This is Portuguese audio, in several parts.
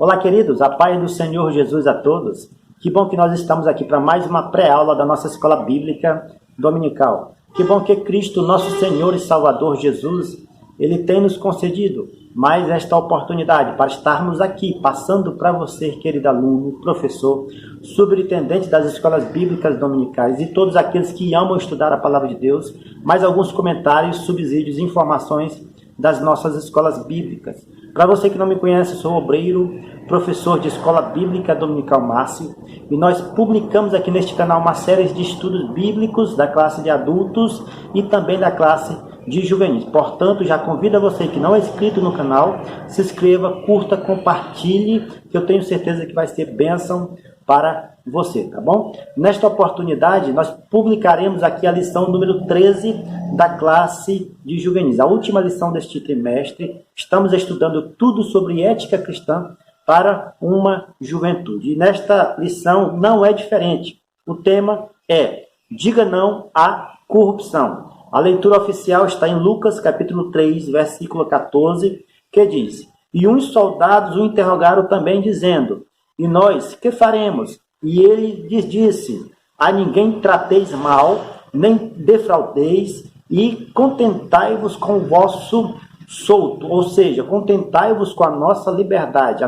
Olá, queridos, a paz do Senhor Jesus a todos. Que bom que nós estamos aqui para mais uma pré-aula da nossa Escola Bíblica Dominical. Que bom que Cristo, nosso Senhor e Salvador Jesus, Ele tem nos concedido mais esta oportunidade para estarmos aqui, passando para você, querido aluno, professor, superintendente das Escolas Bíblicas Dominicais e todos aqueles que amam estudar a Palavra de Deus, mais alguns comentários, subsídios e informações das nossas escolas bíblicas. Para você que não me conhece, eu sou obreiro, professor de Escola Bíblica Dominical Márcio, e nós publicamos aqui neste canal uma série de estudos bíblicos da classe de adultos e também da classe de juvenis. Portanto, já convido a você que não é inscrito no canal, se inscreva, curta, compartilhe, que eu tenho certeza que vai ser bênção para você, tá bom? Nesta oportunidade, nós publicaremos aqui a lição número 13 da classe de juvenis. A última lição deste trimestre, estamos estudando tudo sobre ética cristã para uma juventude. E nesta lição não é diferente. O tema é Diga Não à Corrupção. A leitura oficial está em Lucas, capítulo 3, versículo 14, que diz: E uns soldados o interrogaram também, dizendo: E nós, que faremos? E ele lhes disse: A ninguém trateis mal, nem defraudeis, e contentai-vos com o vosso solto, ou seja, contentai-vos com a nossa liberdade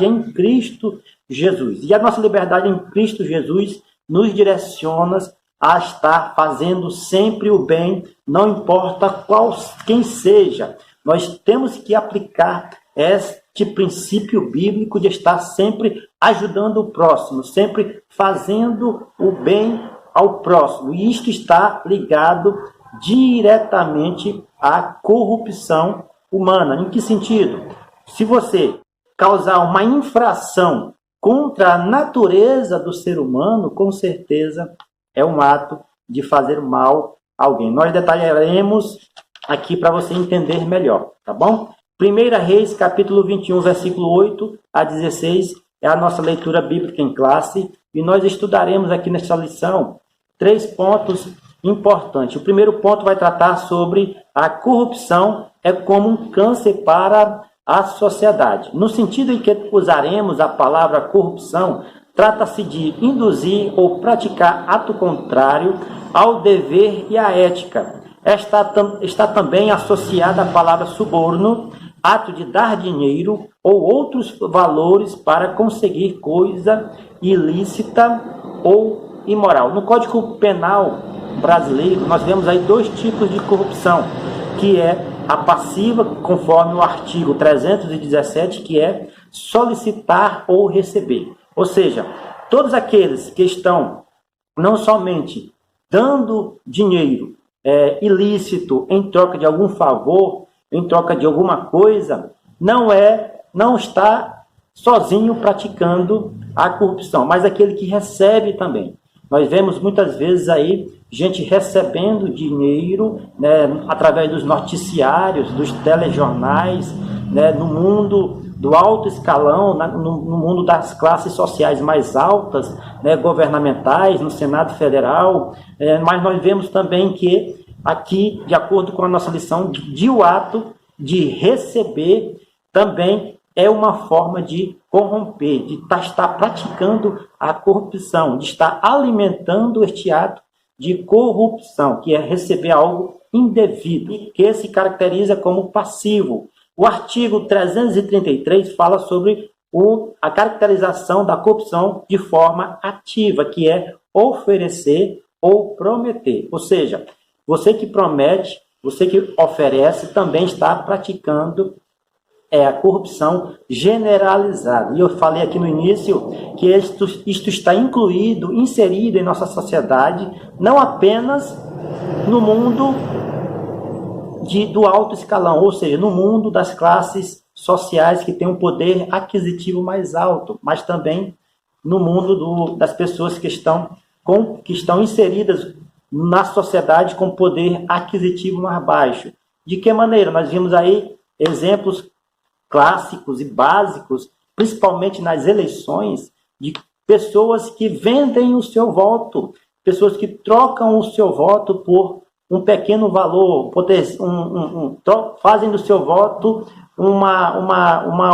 é em Cristo Jesus. E a nossa liberdade em Cristo Jesus nos direciona a estar fazendo sempre o bem, não importa quem seja. Nós temos que aplicar este princípio bíblico de estar sempre ajudando o próximo, sempre fazendo o bem ao próximo. E isto está ligado diretamente à corrupção humana. Em que sentido? Se você causar uma infração contra a natureza do ser humano, com certeza é um ato de fazer mal a alguém. Nós detalharemos aqui para você entender melhor, tá bom? 1 Reis, capítulo 21, versículo 8 a 16, é a nossa leitura bíblica em classe, e nós estudaremos aqui nesta lição 3 pontos importantes. O primeiro ponto vai tratar sobre a corrupção é como um câncer para a sociedade. No sentido em que usaremos a palavra corrupção, trata-se de induzir ou praticar ato contrário ao dever e à ética. Está também associada à palavra suborno, ato de dar dinheiro ou outros valores para conseguir coisa ilícita ou imoral. No Código Penal brasileiro, nós vemos aí 2 tipos de corrupção, que é a passiva, conforme o artigo 317, que é solicitar ou receber. Ou seja, todos aqueles que estão não somente dando dinheiro ilícito em troca de algum favor, em troca de alguma coisa, não está sozinho praticando a corrupção, mas aquele que recebe também. Nós vemos muitas vezes aí gente recebendo dinheiro, né, através dos noticiários, dos telejornais, né, no mundo do alto escalão, no mundo das classes sociais mais altas, né, governamentais, no Senado Federal, mas nós vemos também que aqui, de acordo com a nossa lição, o ato de receber também é uma forma de corromper, de estar praticando a corrupção, de estar alimentando este ato de corrupção, que é receber algo indevido, que se caracteriza como passivo. O artigo 333 fala sobre a caracterização da corrupção de forma ativa, que é oferecer ou prometer. Ou seja, você que promete, você que oferece, também está praticando a corrupção generalizada. E eu falei aqui no início que isto está inserido em nossa sociedade, não apenas no mundo do alto escalão, ou seja, no mundo das classes sociais que têm um poder aquisitivo mais alto, mas também no mundo das pessoas que estão inseridas na sociedade com poder aquisitivo mais baixo. De que maneira? Nós vimos aí exemplos clássicos e básicos, principalmente nas eleições, de pessoas que vendem o seu voto, pessoas que trocam o seu voto por um pequeno valor, fazem do seu voto uma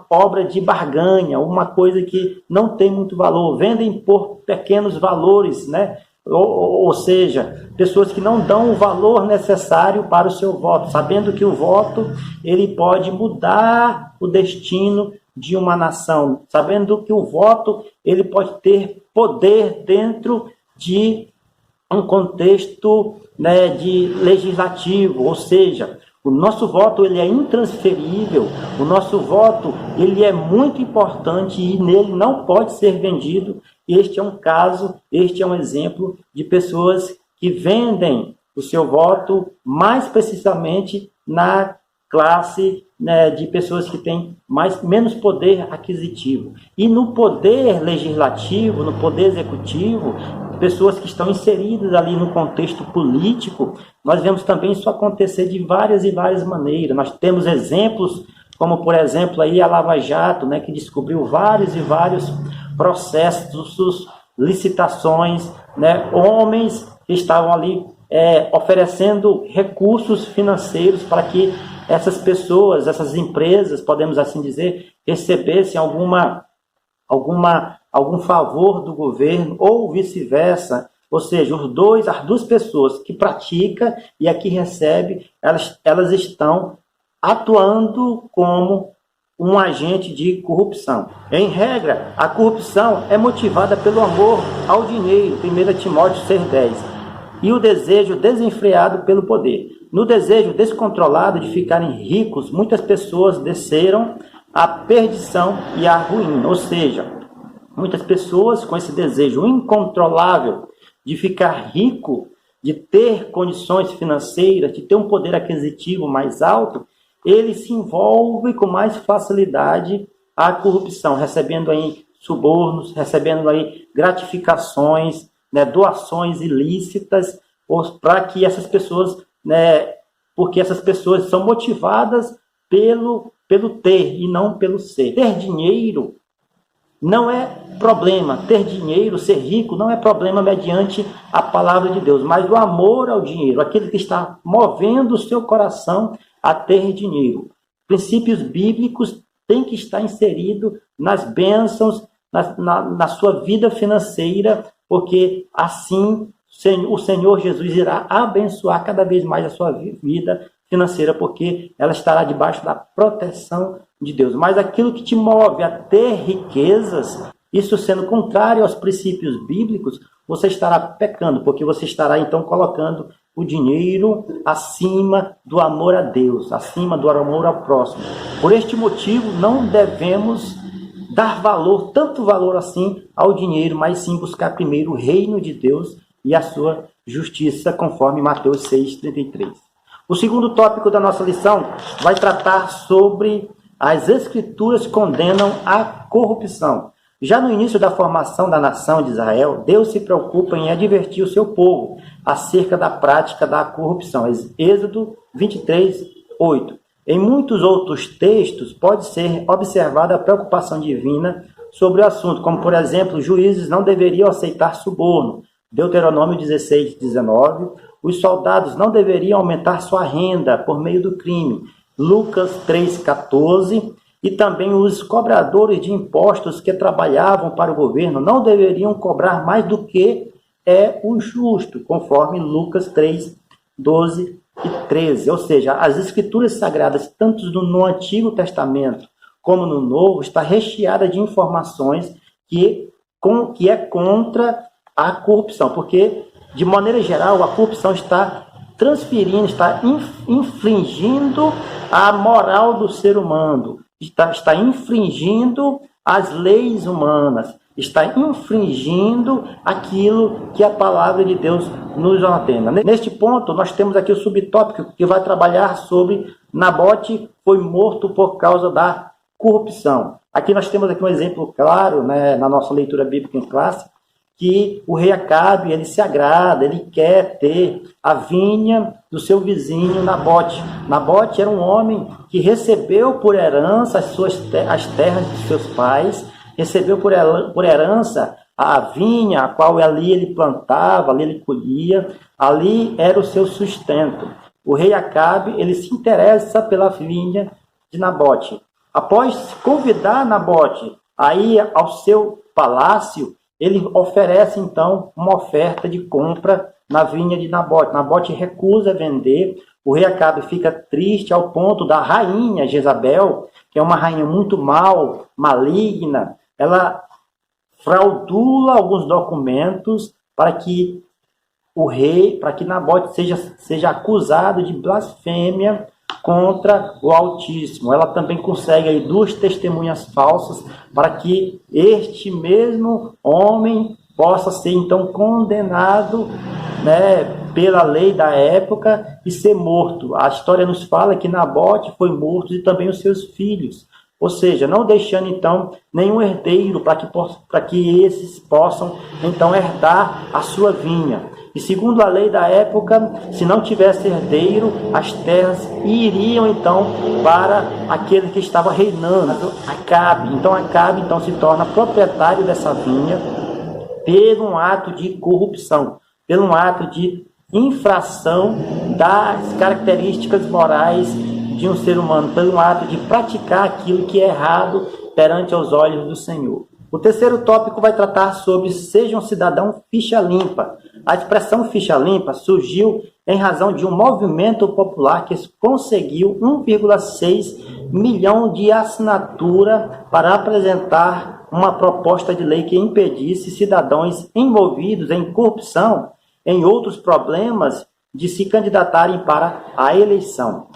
obra de barganha, uma coisa que não tem muito valor, vendem por pequenos valores, né? Ou seja, pessoas que não dão o valor necessário para o seu voto, sabendo que o voto ele pode mudar o destino de uma nação, sabendo que o voto ele pode ter poder dentro de um contexto, né, de legislativo, ou seja, o nosso voto ele é intransferível, o nosso voto ele é muito importante e nele não pode ser vendido. Este é um caso, este é um exemplo de pessoas que vendem o seu voto, mais precisamente na classe, né, de pessoas que têm menos poder aquisitivo. E no poder legislativo, no poder executivo, pessoas que estão inseridas ali no contexto político, nós vemos também isso acontecer de várias e várias maneiras. Nós temos exemplos, como por exemplo aí a Lava Jato, né, que descobriu vários e vários processos, licitações, né, homens que estavam ali oferecendo recursos financeiros para que essas pessoas, essas empresas, podemos assim dizer, recebessem algum favor do governo ou vice-versa. Ou seja, as duas pessoas que praticam e a que recebe, elas estão atuando como um agente de corrupção. Em regra, a corrupção é motivada pelo amor ao dinheiro, 1 Timóteo 6,10, e o desejo desenfreado pelo poder. No desejo descontrolado de ficarem ricos, muitas pessoas desceram à perdição e à ruína. Ou seja, muitas pessoas com esse desejo incontrolável de ficar rico, de ter condições financeiras, de ter um poder aquisitivo mais alto, ele se envolve com mais facilidade à corrupção, recebendo aí subornos, recebendo aí gratificações, né, doações ilícitas, para que essas pessoas, né, porque essas pessoas são motivadas pelo ter e não pelo ser. Ter dinheiro não é problema, ter dinheiro, ser rico, não é problema mediante a palavra de Deus, mas o amor ao dinheiro, aquele que está movendo o seu coração a ter dinheiro. Princípios bíblicos têm que estar inseridos nas bênçãos, na sua vida financeira, porque assim o Senhor Jesus irá abençoar cada vez mais a sua vida financeira, porque ela estará debaixo da proteção de Deus. Mas aquilo que te move a ter riquezas, isso sendo contrário aos princípios bíblicos, você estará pecando, porque você estará então colocando o dinheiro acima do amor a Deus, acima do amor ao próximo. Por este motivo, não devemos dar valor, tanto valor assim, ao dinheiro, mas sim buscar primeiro o reino de Deus e a sua justiça, conforme Mateus 6,33. O segundo tópico da nossa lição vai tratar sobre as Escrituras condenam a corrupção. Já no início da formação da nação de Israel, Deus se preocupa em advertir o seu povo acerca da prática da corrupção. Êxodo 23:8. Em muitos outros textos pode ser observada a preocupação divina sobre o assunto, como por exemplo, juízes não deveriam aceitar suborno. Deuteronômio 16:19. Os soldados não deveriam aumentar sua renda por meio do crime. Lucas 3:14. E também os cobradores de impostos que trabalhavam para o governo não deveriam cobrar mais do que é o justo, conforme Lucas 3:12 e 13. Ou seja, as Escrituras Sagradas, tanto no Antigo Testamento como no Novo, está recheada de informações que é contra a corrupção, porque, de maneira geral, a corrupção está transferindo, está infringindo a moral do ser humano, está infringindo as leis humanas, está infringindo aquilo que a palavra de Deus nos ordena. Neste ponto, nós temos aqui o subtópico que vai trabalhar sobre Nabote foi morto por causa da corrupção. Aqui nós temos aqui um exemplo claro, né, na nossa leitura bíblica em classe, que o rei Acabe, ele se agrada, ele quer ter a vinha do seu vizinho Nabote. Nabote era um homem que recebeu por herança as terras de seus pais, recebeu por herança a vinha, a qual ali ele plantava, ali ele colhia, ali era o seu sustento. O rei Acabe, ele se interessa pela vinha de Nabote. Após convidar Nabote a ir ao seu palácio, ele oferece então uma oferta de compra na vinha de Nabote. Nabote recusa vender. O rei Acabe fica triste ao ponto da rainha Jezabel, que é uma rainha muito mal, maligna, ela fraudula alguns documentos para que o rei, para que Nabote seja acusado de blasfêmia contra o Altíssimo. Ela também consegue aí 2 testemunhas falsas para que este mesmo homem possa ser então condenado, né, pela lei da época e ser morto. A história nos fala que Nabote foi morto e também os seus filhos. Ou seja, não deixando então nenhum herdeiro para que esses possam então herdar a sua vinha. E segundo a lei da época, se não tivesse herdeiro, as terras iriam então para aquele que estava reinando, Acabe. Então Acabe então se torna proprietário dessa vinha por um ato de corrupção, por um ato de infração das características morais de um ser humano, por um ato de praticar aquilo que é errado perante os olhos do Senhor. O terceiro tópico vai tratar sobre seja um cidadão ficha limpa. A expressão ficha limpa surgiu em razão de um movimento popular que conseguiu 1,6 milhão de assinatura para apresentar uma proposta de lei que impedisse cidadãos envolvidos em corrupção, em outros problemas, de se candidatarem para a eleição.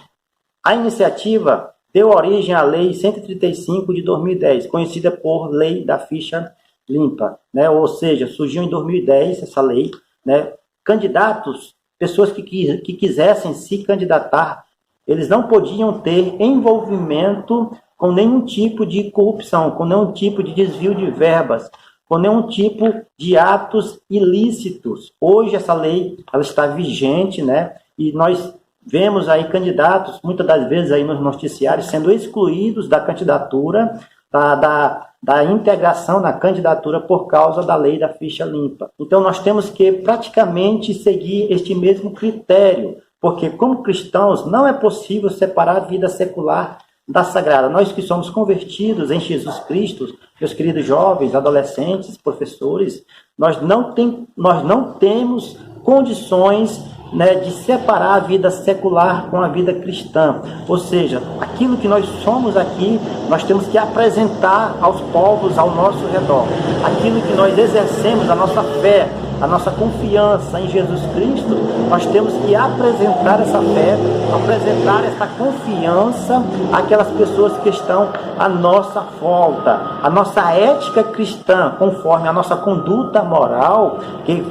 A iniciativa deu origem à Lei 135 de 2010, conhecida por Lei da Ficha Limpa, né? Ou seja, surgiu em 2010 essa lei, né? Candidatos, pessoas que quisessem se candidatar, eles não podiam ter envolvimento com nenhum tipo de corrupção, com nenhum tipo de desvio de verbas, com nenhum tipo de atos ilícitos. Hoje essa lei ela está vigente, né? E nós vemos aí candidatos, muitas das vezes aí nos noticiários, sendo excluídos da candidatura, da integração na candidatura por causa da lei da ficha limpa. Então nós temos que praticamente seguir este mesmo critério, porque como cristãos não é possível separar a vida secular da sagrada. Nós que somos convertidos em Jesus Cristo, meus queridos jovens, adolescentes, professores, nós não temos condições, né, de separar a vida secular com a vida cristã. Ou seja, aquilo que nós somos aqui, nós temos que apresentar aos povos ao nosso redor. Aquilo que nós exercemos, a nossa fé, a nossa confiança em Jesus Cristo, nós temos que apresentar essa fé, apresentar essa confiança àquelas pessoas que estão à nossa volta. A nossa ética cristã, conforme a nossa conduta moral, que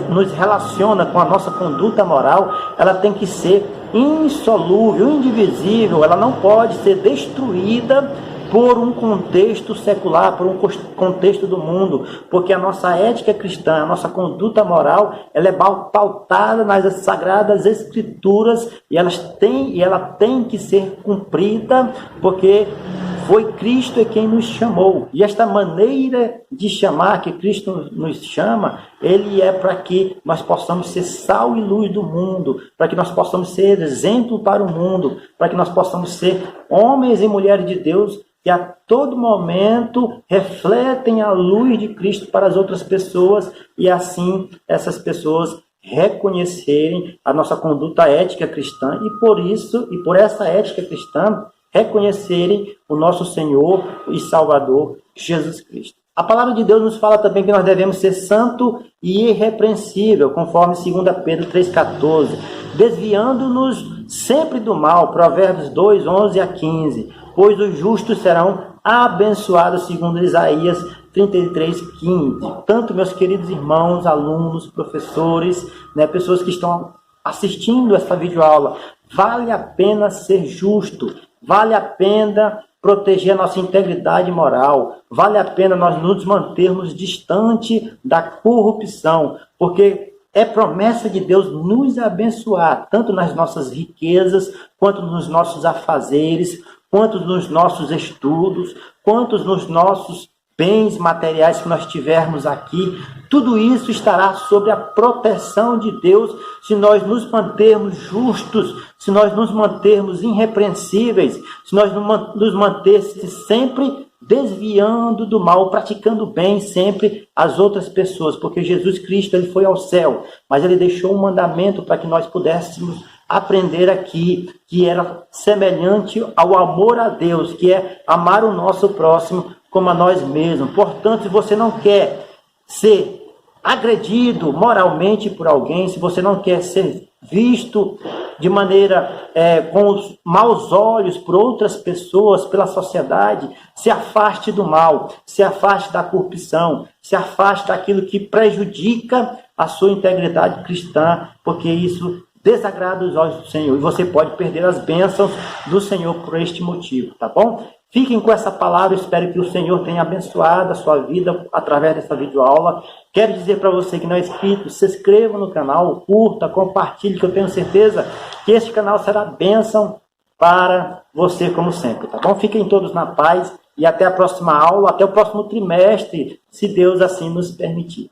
nos relaciona com a nossa conduta moral, ela tem que ser insolúvel, indivisível, ela não pode ser destruída por um contexto secular, por um contexto do mundo, porque a nossa ética cristã, a nossa conduta moral, ela é pautada nas sagradas escrituras e ela tem que ser cumprida, porque foi Cristo quem nos chamou. E esta maneira de chamar, que Cristo nos chama, ele é para que nós possamos ser sal e luz do mundo, para que nós possamos ser exemplo para o mundo, para que nós possamos ser homens e mulheres de Deus que a todo momento refletem a luz de Cristo para as outras pessoas e assim essas pessoas reconhecerem a nossa conduta ética cristã e por isso, e por essa ética cristã, reconhecerem o nosso Senhor e Salvador Jesus Cristo. A palavra de Deus nos fala também que nós devemos ser santo e irrepreensível, conforme 2 Pedro 3,14, desviando-nos sempre do mal, Provérbios 2, 11 a 15, pois os justos serão abençoados, segundo Isaías 33, 15. Tanto, meus queridos irmãos, alunos, professores, né, pessoas que estão assistindo essa videoaula, vale a pena ser justo, vale a pena proteger a nossa integridade moral, vale a pena nós nos mantermos distante da corrupção, porque é promessa de Deus nos abençoar, tanto nas nossas riquezas, quanto nos nossos afazeres, quanto nos nossos estudos, quanto nos nossos bens materiais que nós tivermos aqui, tudo isso estará sob a proteção de Deus se nós nos mantermos justos, se nós nos mantermos irrepreensíveis, se nós nos mantermos sempre desviando do mal, praticando bem sempre as outras pessoas, porque Jesus Cristo ele foi ao céu, mas ele deixou um mandamento para que nós pudéssemos aprender aqui, que era semelhante ao amor a Deus, que é amar o nosso próximo como a nós mesmos. Portanto, se você não quer ser agredido moralmente por alguém, se você não quer ser visto de maneira com os maus olhos por outras pessoas, pela sociedade, se afaste do mal, se afaste da corrupção, se afaste daquilo que prejudica a sua integridade cristã, porque isso desagrada os olhos do Senhor, e você pode perder as bênçãos do Senhor por este motivo, tá bom? Fiquem com essa palavra, espero que o Senhor tenha abençoado a sua vida através dessa videoaula. Quero dizer para você que não é inscrito, se inscreva no canal, curta, compartilhe, que eu tenho certeza que este canal será bênção para você como sempre, tá bom? Fiquem todos na paz e até a próxima aula, até o próximo trimestre, se Deus assim nos permitir.